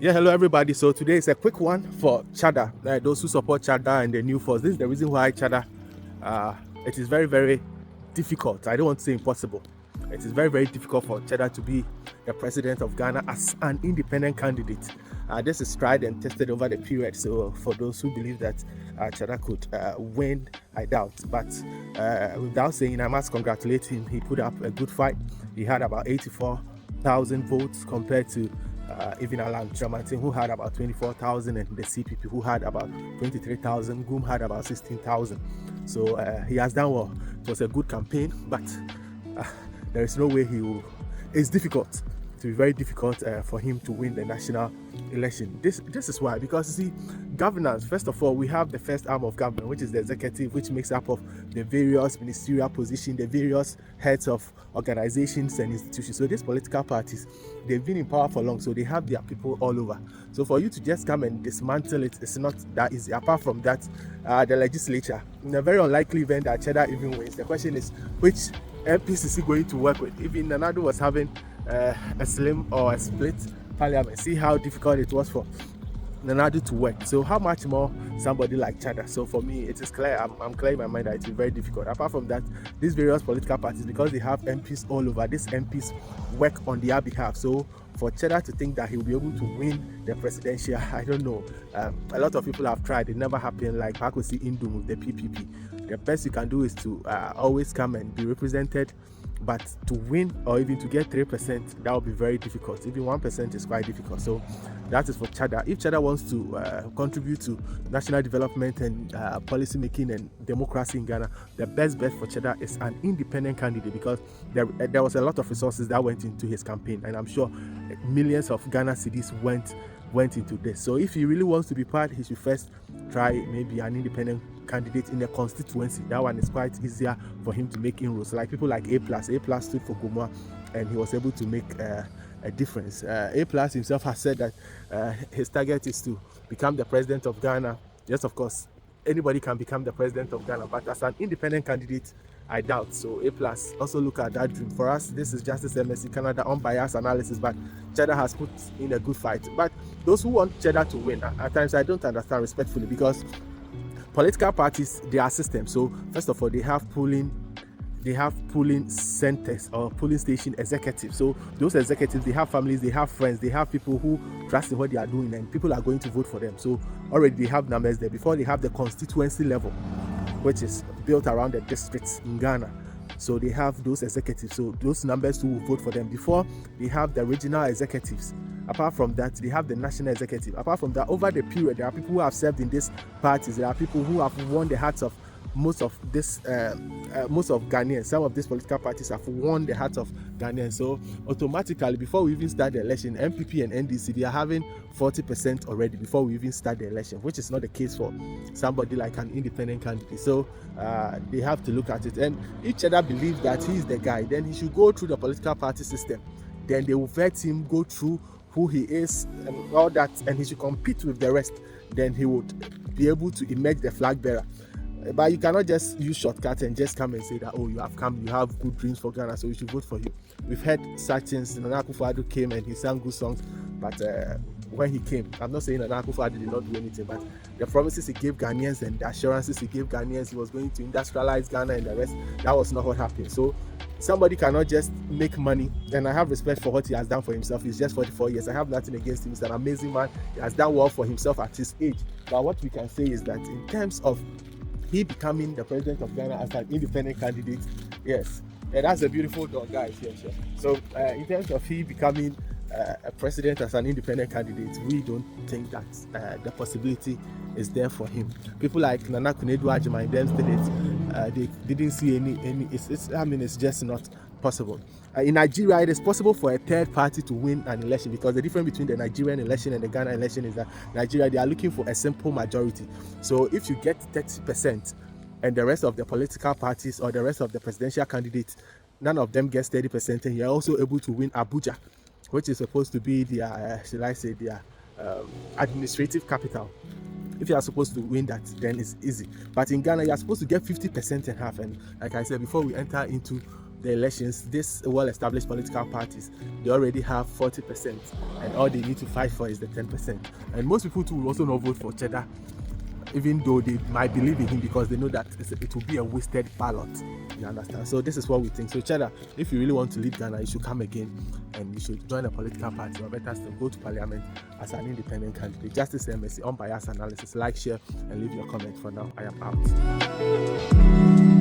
Yeah, hello everybody. So today is a quick one for Cheddar. Those who support Cheddar and the new force. This is the reason why Cheddar. Uh, it is very, very difficult. I don't want to say impossible. It is very, very difficult for Cheddar to be the president of Ghana as an independent candidate. This is tried and tested over the period. So for those who believe that Cheddar could win, I doubt. But without saying, I must congratulate him. He put up a good fight. He had about 84,000 votes compared to even Alan Tramantin, who had about 24,000, and the CPP, who had about 23,000. Goom had about 16,000. So he has done well. It was a good campaign, but there is no way he will. It's difficult. It will be very difficult for him to win the national election. This is why, because you see, governance. First of all, we have the first arm of government, which is the executive, which makes up of the various ministerial positions, the various heads of organizations and institutions. So these political parties, they've been in power for long, so they have their people all over. So for you to just come and dismantle it, it's not that easy. Apart from that, the legislature, in a very unlikely event that Cheddar even wins, the question is which MPs is he going to work with? Even Nanado was having a slim or a split parliament. See how difficult it was for Nanado to work. So how much more somebody like Cheddar? So for me, it is clear. I'm clear in my mind that it will be very difficult. Apart from that, these various political parties, because they have MPs all over, these MPs work on their behalf. So for Cheddar to think that he will be able to win the presidential, I don't know. A lot of people have tried. It never happened. Like Pakosi Indum with the PPP. The best you can do is to always come and be represented. But to win or even to get 3%, that will be very difficult. Even 1% is quite difficult. So that is for Cheddar. If Cheddar wants to contribute to national development and policy making and democracy in Ghana, the best bet for Cheddar is an independent candidate, because there was a lot of resources that went into his campaign, and I'm sure millions of Ghana cedis went into this. So if he really wants to be part, he should first try maybe an independent candidate in a constituency. That one is quite easier for him to make inroads. Like people like A plus stood for Goma, and he was able to make a difference. A plus himself has said that his target is to become the president of Ghana. Yes, of course, anybody can become the president of Ghana, but as an independent candidate, I doubt. So A plus also look at that dream. For us, this is Justice MSC Canada unbiased analysis, but Cheddar has put in a good fight. But those who want Cheddar to win, at times I don't understand respectfully, because political parties, they are systems. So first of all, they have polling centers or polling station executives. So those executives, they have families, they have friends, they have people who trust in what they are doing, and people are going to vote for them. So already they have numbers there before they have the constituency level, which is built around the districts in Ghana. So they have those executives, so those numbers who will vote for them before they have the regional executives. Apart from that, they have the national executive. Apart from that, over the period, there are people who have served in these parties. There are people who have won the hearts of most of Ghanaians. Some of these political parties have won the hearts of Ghanaians. So automatically, before we even start the election, MPP and NDC, they are having 40% already before we even start the election, which is not the case for somebody like an independent candidate. So they have to look at it. And if Cheddar believes that he is the guy, then he should go through the political party system. Then they will vet him, go through who he is and all that, and he should compete with the rest. Then he would be able to emerge the flag bearer. But you cannot just use shortcuts and just come and say that, oh, you have come, you have good dreams for Ghana, so we should vote for you. We've heard such things. Nana Akufo-Addo came and he sang good songs, but when he came, I'm not saying Nana Akufo-Addo did not do anything, but the promises he gave Ghanaians and the assurances he gave Ghanaians, he was going to industrialize Ghana and the rest, that was not what happened. So somebody cannot just make money, and I have respect for what he has done for himself. He's just 44 years. I have nothing against him. He's an amazing man. He has done well for himself at his age. But what we can say is that in terms of he becoming the president of Ghana as an independent candidate, yes, and that's a beautiful dog, guys. Yes, yes. So in terms of he becoming a president as an independent candidate, we don't think that the possibility is there for him. People like Nana Kunedu-Adjumah in them states, they didn't see any. It's just not possible. In Nigeria, it is possible for a third party to win an election, because the difference between the Nigerian election and the Ghana election is that Nigeria, they are looking for a simple majority. So if you get 30% and the rest of the political parties or the rest of the presidential candidates, none of them gets 30%, and you're also able to win Abuja, which is supposed to be their, their administrative capital. If you are supposed to win that, then it's easy. But in Ghana, you are supposed to get 50% and half. And like I said, before we enter into the elections, these well-established political parties, they already have 40%, and all they need to fight for is the 10%. And most people too will also not vote for Cheddar, even though they might believe in him, because they know that it will be a wasted ballot. You understand? So this is what we think. So Cheddar, if you really want to lead Ghana, you should come again and you should join a political party, or better still, go to parliament as an independent candidate. Justice MSc, unbiased analysis. Like, share, and leave your comment. For now, I am out.